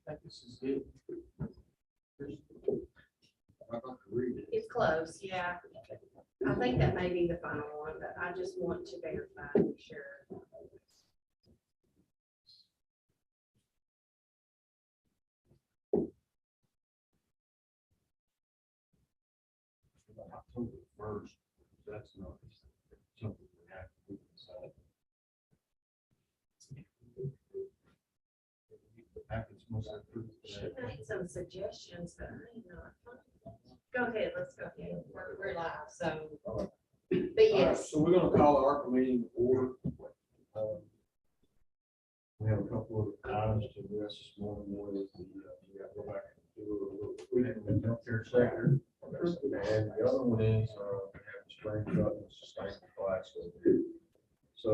think this is it. I'd like to read it. It's close, yeah. I think that may be the final one, but I just want to verify and be sure. October 1st, that's not something we have to decide. The package must have approved She today. made some suggestions, but I ain't not. Go ahead, let's go ahead. We're live, so. But yes, So we're gonna call the ARPA meeting to order. We have a couple of items to address this morning. One is we got to go back and do a little tweaking in the healthcare sector. And the other one is, we have a spring truck and sustainable class over here. So,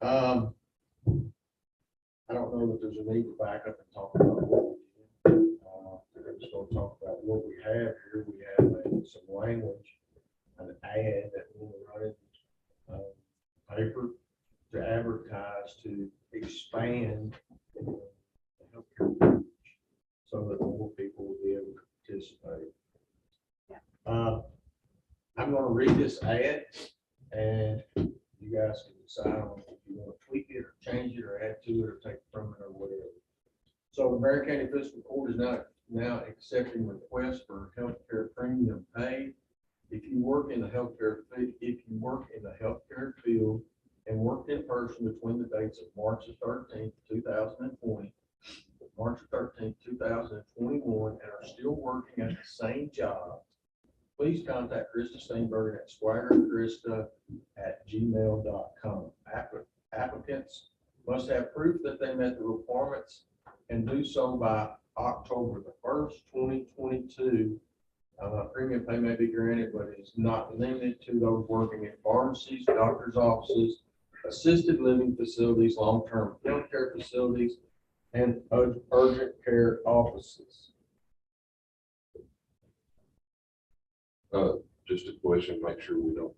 I don't know that there's a need to back up and talk about what we did. We're just gonna talk about what we have here. We have some language, an ad that we're running, paper to advertise to expand the healthcare coverage so that more people will be able to participate. I'm gonna read this ad and you guys can decide on if you want to tweak it or change it or add to it or take from it or whatever. So the Marion County Fiscal Court is now accepting requests for healthcare premium paid. If you work in the healthcare field and worked in person between the dates of March 13th, 2020, March 13th, 2021, and are still working at the same job, please contact Krista Steinberg at swaggerkrista@gmail.com. Applicants must have proof that they met the requirements and do so by October the 1st, 2022. Premium pay may be granted, but it is not limited to those working in pharmacies, doctor's offices, assisted living facilities, long-term healthcare facilities, and urgent care offices. Just a question, make sure we don't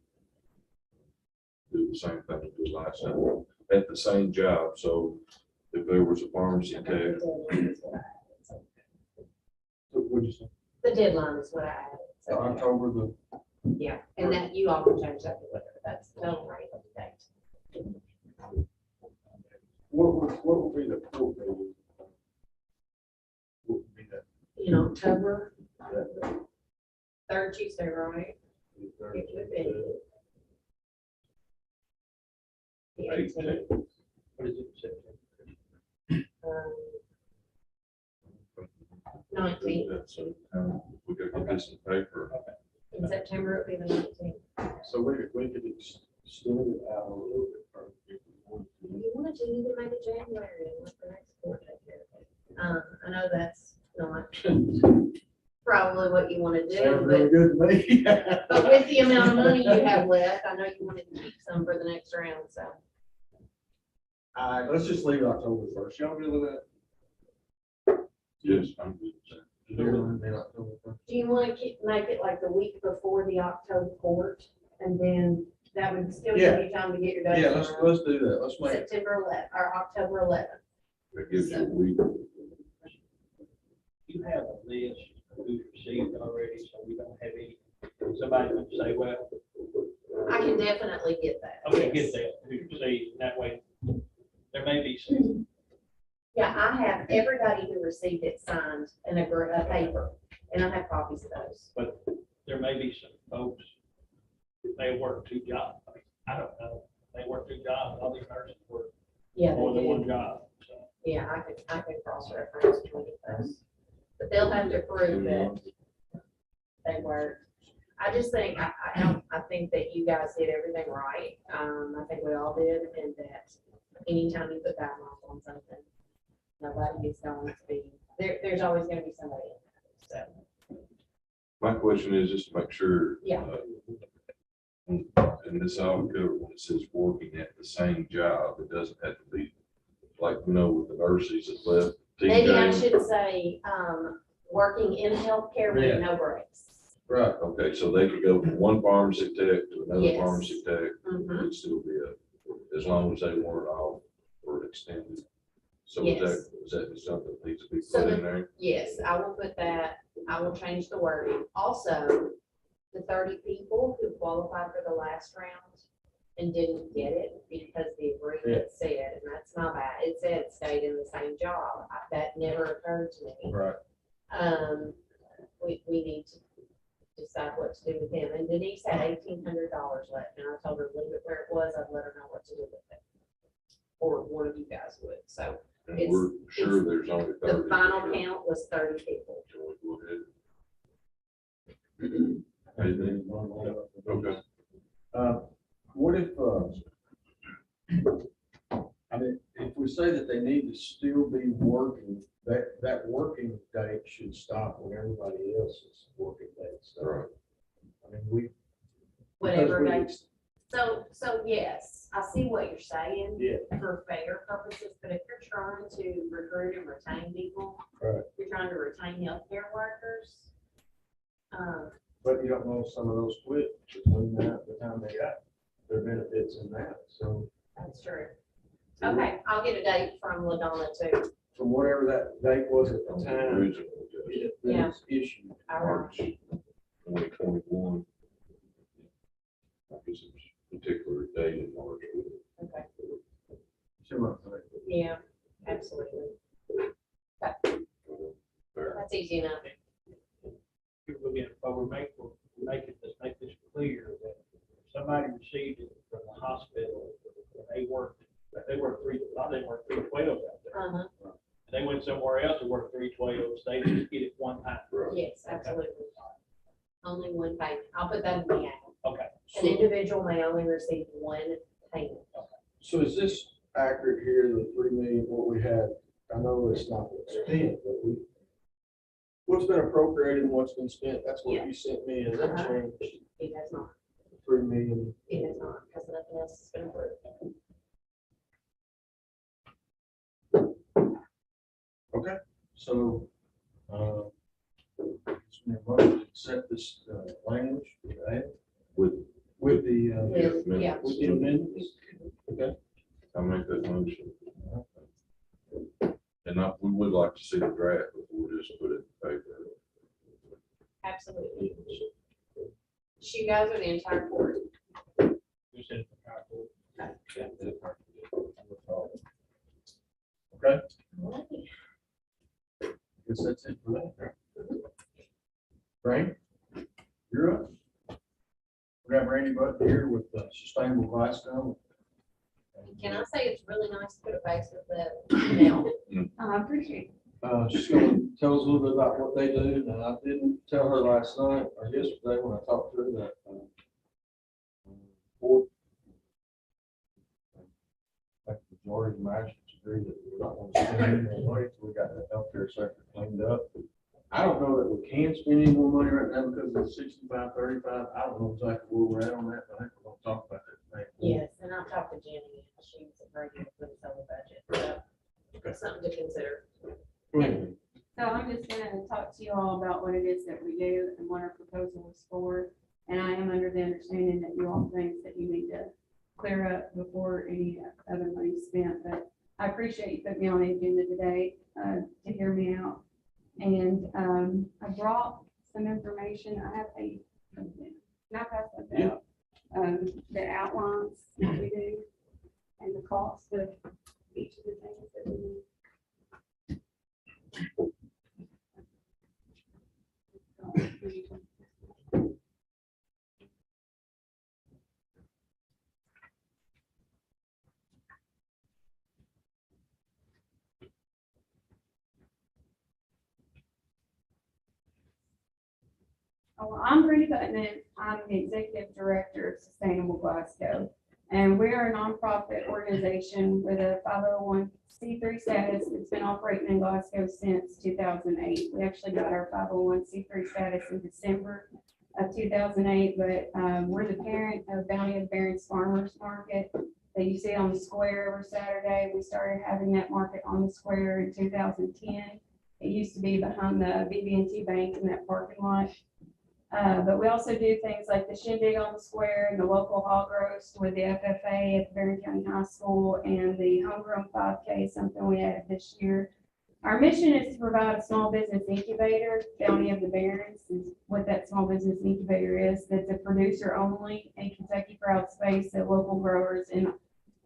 do the same thing we did last time at the same job. So if there was a pharmacy tech, What'd you say? the deadline is what I added. So, October the, yeah, and that you all can change that to whatever. That's total rate of the date. what would be the court date? What would be that? In October, third Tuesday, right? It would be the 18th. What is it? 19th. so we gotta get this in paper. In September, it would be the 19th. So we could extend it out a little bit further if we wanted If to. you wanted to, you could make it January and let the next court take care of it. I know that's not probably what you want to do, Sounds really good to me. but with the amount of money you have left, I know you wanted to keep some for the next round, so. All right, let's just leave it October 1st. Y'all good with that? Yes, I'm good. October 1st. Do you want to make it like the week before the October court? And then that would still give you time to get your Yeah, ducks in a row? let's do that. Let's make it. September 11th, or October 11th. That gives you a week. You have a list of who's received already, so we don't have any, somebody can say, well, I can definitely get that. okay, yes. get that, who received, that way, there may be some, Yeah, I have everybody who received it signed in a paper, and I have copies of those. but there may be some folks, they work two jobs, I don't know, they work two jobs, all these nurses work Yeah, more they than one do. job, so. Yeah, I could cross-reference and get those. But they'll have to prove that they worked. I just think, I think that you guys did everything right. I think we all did, and that anytime you put that on something, nobody is going to be, there's always gonna be somebody in that, so. My question is just to make sure. Yeah. And this all covered when it says working at the same job, it doesn't have to be like, with the nurses that left. Maybe I TJ. should say, working in healthcare Yeah. with no breaks. Right. Okay, so they could go from one pharmacy tech to another Yes. pharmacy tech, Mhm. it'd still be as long as they weren't off or extended. So Yes. is that something that needs to be So put in there? Yes, I will put that, I will change the wording. Also, the 30 people who qualified for the last round and didn't get it because the agreement said, and that's my bad, it said stayed in the same job. That never occurred to me. Right. We need to decide what to do with him. And Denise had $1,800 left, and I told her leave it where it was. I'd let her know what to do with it. Or one of you guys would. So And It's- we're sure there's only 30. the final count was 30 people. Can we go ahead? Okay. What if, I mean, if we say that they need to still be working, that working date should stop when everybody else's working date starts. I mean, Whatever because we- they, so yes, I see what you're saying. Yeah. For fair purposes, but if you're trying to recruit and retain people, Right. you're trying to retain healthcare workers. But you don't know if some of those quit between that, the time they got their benefits and that, so. That's true. Okay, I'll get a date from LaDonna too. From whatever that date was at the time, Original, it Yeah. was issued. March 2021. I guess it's a particular date in March. Okay, See what I'm saying? yeah, absolutely. Fair. That's easy enough. But we're making this clear that if somebody received it from the hospital, and they worked 312 out there. Uh-huh, And they went somewhere else and worked 312, they just get it one time. Right. yes, absolutely. Only one payment. I'll put that in the act. Okay. An individual may only receive one payment. So is this accurate here, the 3 million, what we had? I know it's not spent, but what's been appropriated and what's been spent, that's what you sent me, is that Uh-huh. changed? It has not, 3 million. it has not, because nothing else has been approved. Okay, so, it's been a motion to accept this language, right? With With the, Yeah. with the amendments. Okay. I make that motion. And we would like to see the draft before we just put it in paper. Absolutely. You guys are the entire board. You said the hospital. Okay, guess that's it for that, right? Frank, you're up. We got Randy Button here with Sustainable Glasgow. Can I say it's really nice to put a face with the email? I appreciate She's gonna tell us a little bit about what they do, and I didn't tell her last night or yesterday when I talked to her that. Board. Like the majority of my agree that we're not gonna spend any more money till we got the healthcare sector cleaned up. I don't know that we can spend any more money right now because it's 65-35. I don't know exactly where we're at on that, but I think we're gonna talk about that tonight. Yes, and I talked to Jenny, and she's agreed to put us on the budget, so it's something to consider. Go ahead. So I'm just gonna talk to you all about what it is that we do and what our proposal is for. And I am under the understanding that you all think that you need to clear up before any other money is spent, but I appreciate you putting me on the agenda today, to hear me out. And, I brought some information. I have can I pass that out? That outlines what we do and the cost of each of the things that we need. Well, I'm Brenda Putnam. I'm the Executive Director of Sustainable Glasgow. And we're a nonprofit organization with a 501c3 status that's been operating in Glasgow since 2008. We actually got our 501c3 status in December of 2008, but we're the parent of Bounty of Barron's Farmers Market that you see on the square every Saturday. We started having that market on the square in 2010. It used to be behind the BB&T Bank in that parking lot. But we also do things like the shindig on the square and the local hog roast with the FFA at the Barron County High School, and the homegrown 5K, something we added this year. Our mission is to provide a small business incubator. County of the Barrens is what that small business incubator is. That's a producer only and Kentucky proud space that local growers and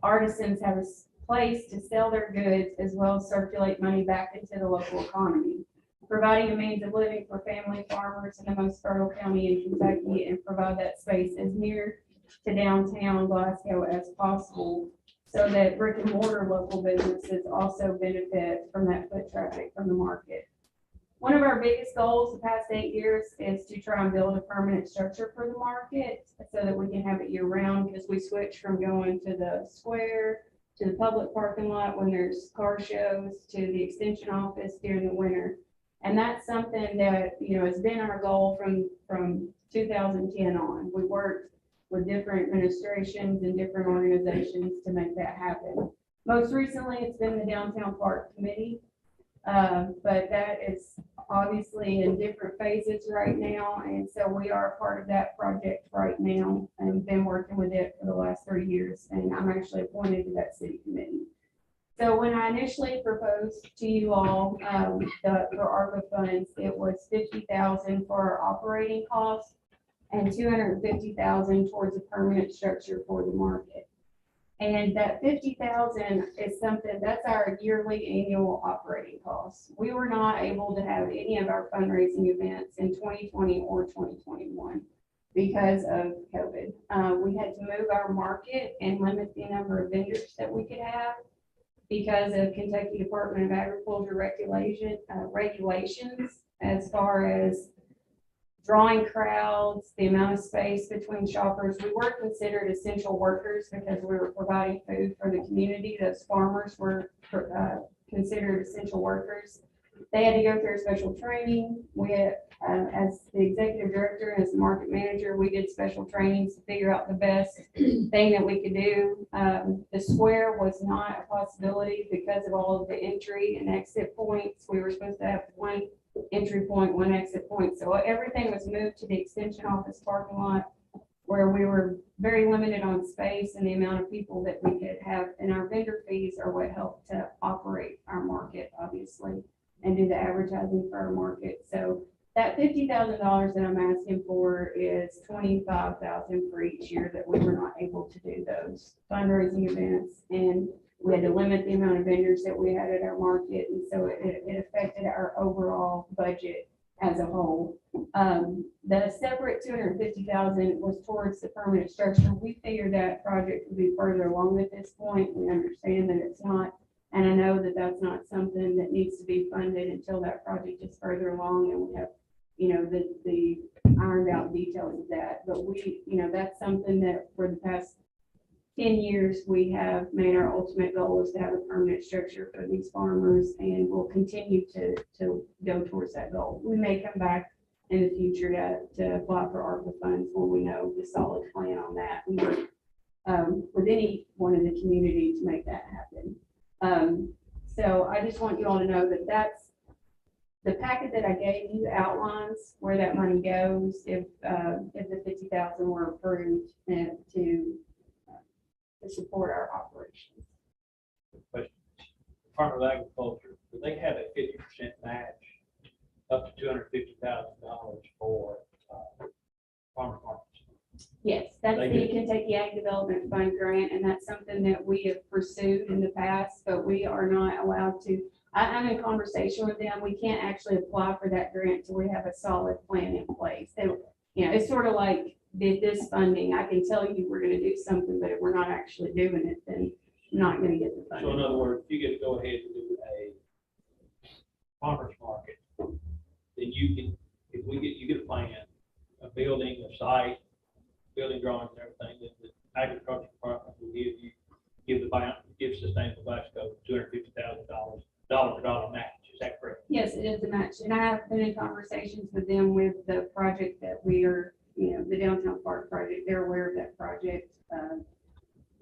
artisans have a place to sell their goods as well as circulate money back into the local economy, providing a means of living for family farmers in the most fertile county in Kentucky, and provide that space as near to downtown Glasgow as possible, so that brick and mortar local businesses also benefit from that foot traffic from the market. One of our biggest goals the past 8 years is to try and build a permanent structure for the market so that we can have it year round, because we switched from going to the square, to the public parking lot when there's car shows, to the extension office during the winter. And that's something that, has been our goal from 2010 on. We worked with different administrations and different organizations to make that happen. Most recently, it's been the Downtown Park Committee, but that is obviously in different phases right now, and so we are a part of that project right now and been working with it for the last 3 years, and I'm actually appointed to that city committee. So when I initially proposed to you all for ARPA funds, it was $50,000 for our operating costs and $250,000 towards a permanent structure for the market. And that $50,000 is something that's our yearly annual operating costs. We were not able to have any of our fundraising events in 2020 or 2021 because of COVID. We had to move our market and limit the number of vendors that we could have because of Kentucky Department of Agriculture regulations as far as drawing crowds, the amount of space between shoppers. We weren't considered essential workers because we were providing food for the community. Those farmers were considered essential workers. They had to go through a special training. We had, as the executive director and as the market manager, we did special trainings to figure out the best thing that we could do. The square was not a possibility because of all of the entry and exit points. We were supposed to have one entry point, one exit point. So everything was moved to the extension office parking lot, where we were very limited on space and the amount of people that we could have. And our vendor fees are what helped to operate our market, obviously, and do the advertising for our market. So that $50,000 that I'm asking for is $25,000 for each year that we were not able to do those fundraising events. And we had to limit the amount of vendors that we had at our market, and so it affected our overall budget as a whole. The separate $250,000 was towards the permanent structure. We figured that project would be further along at this point. We understand that it's not, and I know that that's not something that needs to be funded until that project is further along and we have, the ironed out details of that. But we, that's something that for the past 10 years, we have made our ultimate goal is to have a permanent structure for these farmers, and we'll continue to go towards that goal. We may come back in the future to apply for ARPA funds when we know the solid plan on that and work with anyone in the community to make that happen. So I just want you all to know that that's the packet that I gave you outlines where that money goes if the $50,000 were approved to support our operations. But Department of Agriculture, do they have a 50% match up to $250,000 for farmer markets? Yes, that's They the do. Kentucky Ag Development Fund grant, and that's something that we have pursued in the past, but we are not allowed to. I'm in conversation with them. We can't actually apply for that grant until we have a solid plan in place. So, it's sort of like this funding. I can tell you we're going to do something, but if we're not actually doing it, then I'm not going to get the funding. So in other words, if you get to go ahead and do a farmer's market, then you can, if you get a plan, a building, a site, building drawings and everything, then the agriculture department will give Sustainable Glasgow $250,000, dollar for dollar match. Is that correct? Yes, it is a match, and I have been in conversations with them with the project that we are, the downtown park project. They're aware of that project.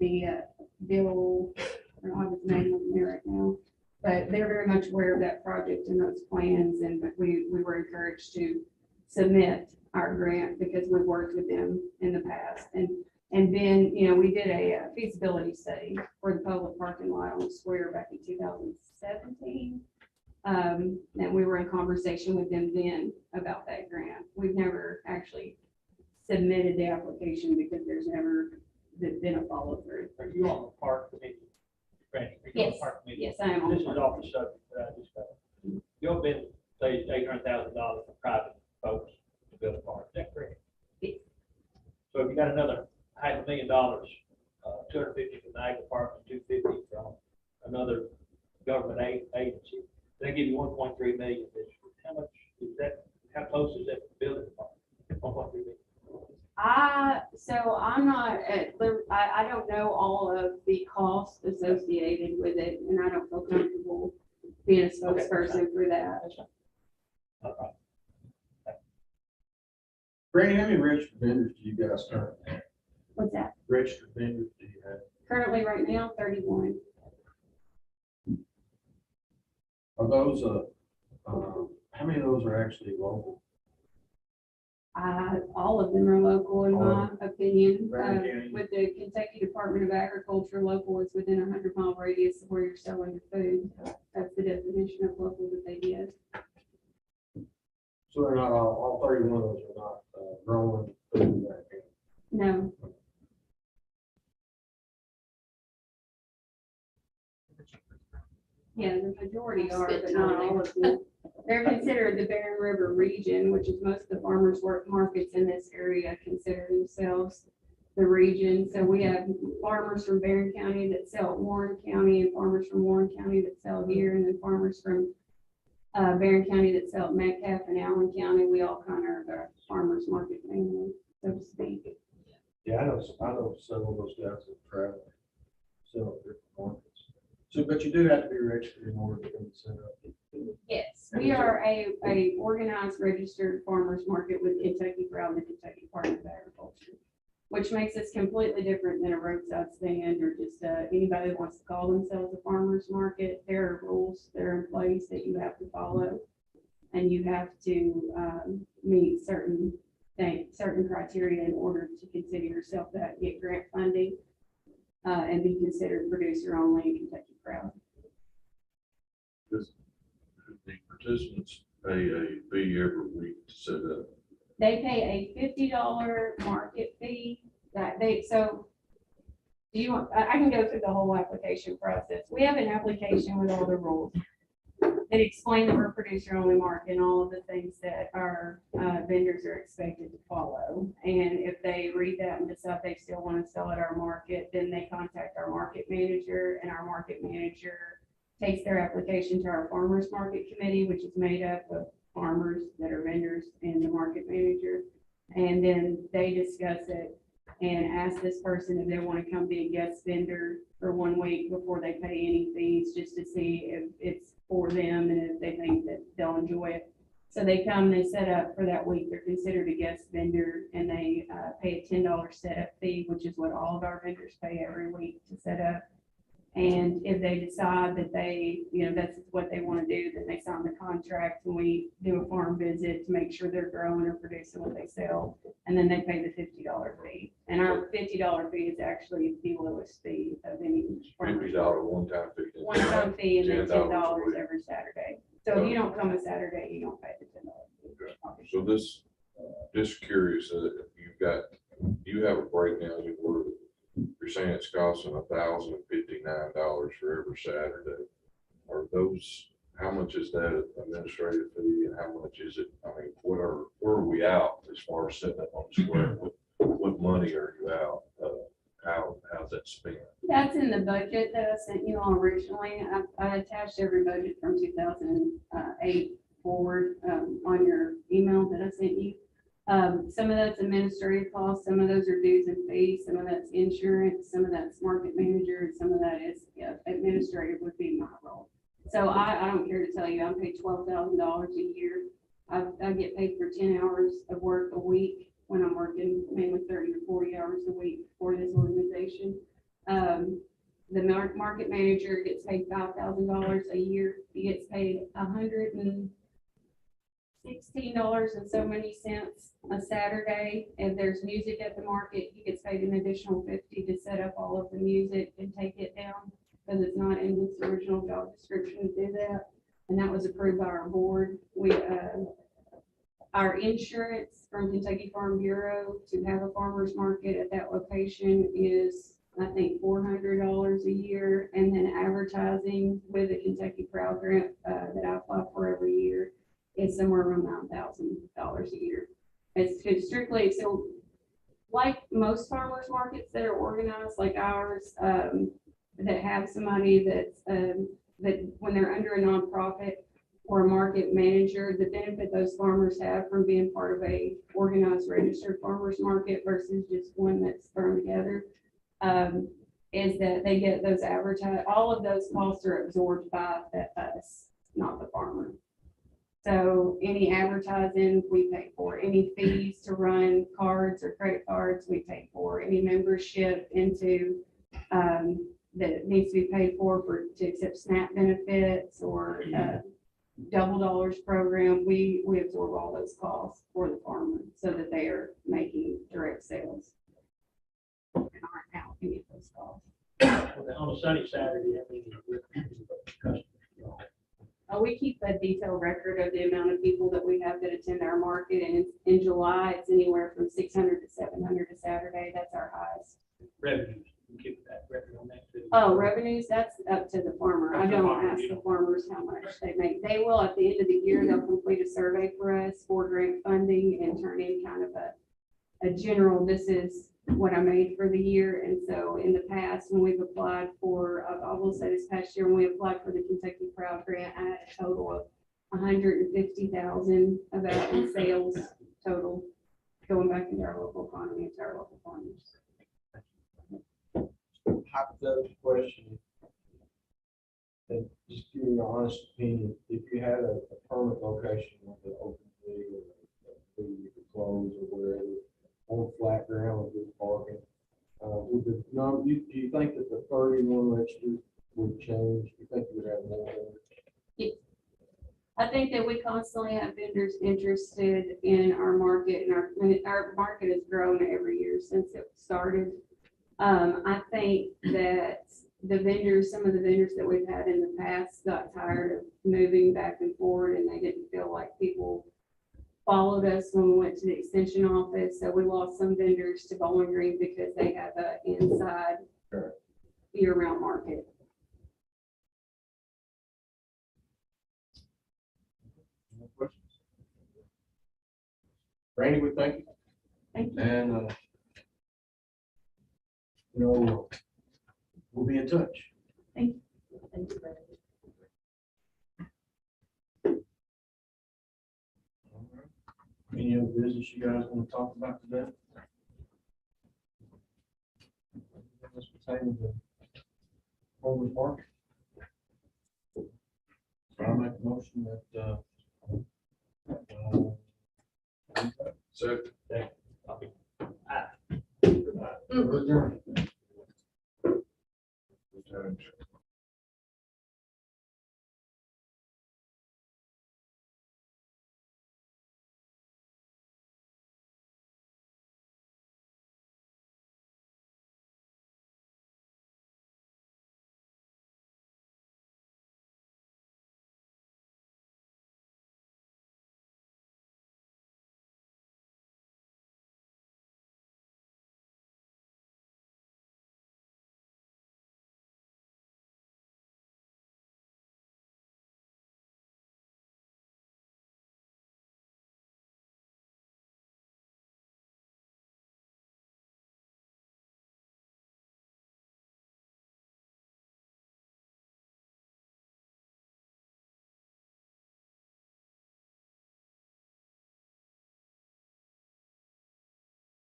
Bill, I don't have his name on there right now, but they're very much aware of that project and those plans, and we were encouraged to submit our grant because we've worked with them in the past. And then, we did a feasibility study for the public parking lot on the square back in 2017. And we were in conversation with them then about that grant. We've never actually submitted the application because there's never been a follow through. Are you on the park committee? Randy, are you on the Yes, park committee? yes, I am on This the is park. off the subject, but I just got, you've been, say, $800,000 for private folks to build a park, is that correct? Yes. So if you got another $500,000, 250 from the ag department, 250 from another government agency, they give you 1.3 million. How much is that, how close is that to building the park? 1.3 million. So I'm not I don't know all of the costs associated with it, and I don't feel comfortable being a spokesperson for that. That's fine. All right. Brandy, how many registered vendors do you guys currently have? What's that? Registered vendors do you have? Currently, right now, 31. Are those, how many of those are actually local? All of them are local, in All my opinion. Marion County. With the Kentucky Department of Agriculture, local is within a 100-mile radius of where you're selling your food. That's the definition of local that they give. So they're not all 31 of those are not growing food in that county. No, yeah, the majority are, but not all of them. They're considered the Barren River region, which is most of the farmers markets in this area consider themselves the region. So we have farmers from Barren County that sell at Warren County, and farmers from Warren County that sell here, and then farmers from Barren County that sell at Metcalf and Allen County. We all kind of are the farmers market family, so to speak. Yeah, I know several of those guys that travel, sell at different markets. So, but you do have to be registered in order to get set up. Yes, we are a organized, registered farmers market with Kentucky Proud and the Kentucky Department of Agriculture, which makes us completely different than a roadside stand or just anybody that wants to call themselves a farmers market. There are rules that are in place that you have to follow, and you have to meet certain criteria in order to consider yourself that, get grant funding, and be considered producer only in Kentucky Proud. Does the participants pay a fee every week to set up? They pay a $50 market fee so do you want, I can go through the whole application process. We have an application with all the rules that explain that we're producer only market and all of the things that our vendors are expected to follow. And if they read that and decide they still want to sell at our market, then they contact our market manager, and our market manager takes their application to our farmers market committee, which is made up of farmers that are vendors and the market manager. And then they discuss it and ask this person if they want to come be a guest vendor for 1 week before they pay any fees, just to see if it's for them and if they think that they'll enjoy it. So they come, they set up for that week. They're considered a guest vendor, and they pay a $10 setup fee, which is what all of our vendors pay every week to set up. And if they decide that they, that's what they want to do, then they sign the contract, and we do a farm visit to make sure they're growing or producing what they sell. And then they pay the $50 fee. And our $50 fee is actually the lowest fee of any. $50 one-time fee. One-time fee, and then $10 $10 a week. every Saturday. So if you don't come a Saturday, you don't pay the $10 fee. Okay. So this, just curious, you have a breakdown where you're saying it's costing $1,059 for every Saturday. Are those, how much is that administrative fee, and how much is it? I mean, where are we out as far as setting up on the square? What money are you out? How's that spent? That's in the budget that I sent you all originally. I attached every budget from 2008 forward on your email that I sent you. Some of that's administrative costs, some of those are dues and fees, some of that's insurance, some of that's market manager, and some of that is administrative would be my role. So I don't care to tell you, I'm paid $12,000 a year. I get paid for 10 hours of work a week when I'm working mainly 30 to 40 hours a week for this organization. The market manager gets paid $5,000 a year. He gets paid $16 and so many cents a Saturday. If there's music at the market, he gets paid an additional 50 to set up all of the music and take it down, because it's not in his original job description to do that. And that was approved by our board. Our insurance from Kentucky Farm Bureau to have a farmer's market at that location is, I think, $400 a year. And then advertising with the Kentucky Proud Grant that I apply for every year is somewhere around $9,000 a year. It's strictly, so like most farmers markets that are organized like ours, that have somebody that's, that when they're under a nonprofit or a market manager, the benefit those farmers have from being part of a organized registered farmers market versus just one that's thrown together, is that they get those all of those costs are absorbed by us, not the farmer. So any advertising we pay for, any fees to run cards or credit cards we pay for, any membership into that needs to be paid for to accept SNAP benefits or double dollars program, we absorb all those costs for the farmer so that they are making direct sales and aren't out any of those costs. On a sunny Saturday, I mean, customers. We keep a detailed record of the amount of people that we have that attend our market, and in July, it's anywhere from 600 to 700 a Saturday. That's our highest. Revenues, you keep that record on that too. Oh, revenues, that's up to the farmer. I That's the don't farmer, ask you the don't. farmers how much they make. They will, at the end of the year, they'll complete a survey for us for grant funding and turn in kind of a general, this is what I made for the year. And so in the past, when we've applied for, I will say this past year, when we applied for the Kentucky Proud Grant, I had a total of 150,000 about in sales total going back into our local economy, to our local farmers. Hypothetical question. And just give me your honest opinion, if you had a permanent location like an open field or you could close or wherever, on flat ground with good parking, would the, no, do you think that the 31 registers would change? Do you think you would have more? I think that we constantly have vendors interested in our market, and our market has grown every year since it started. I think that some of the vendors that we've had in the past got tired of moving back and forth, and they didn't feel like people followed us when we went to the extension office. So we lost some vendors to Bowling Green because they have an inside year-round market. More questions? Randy, we thank you. Thank you. And, we'll be in touch. Thank you, Brandon. Any other business you guys want to talk about today? This pertains to farmers market. So I'll make a motion that, So we're adjourned.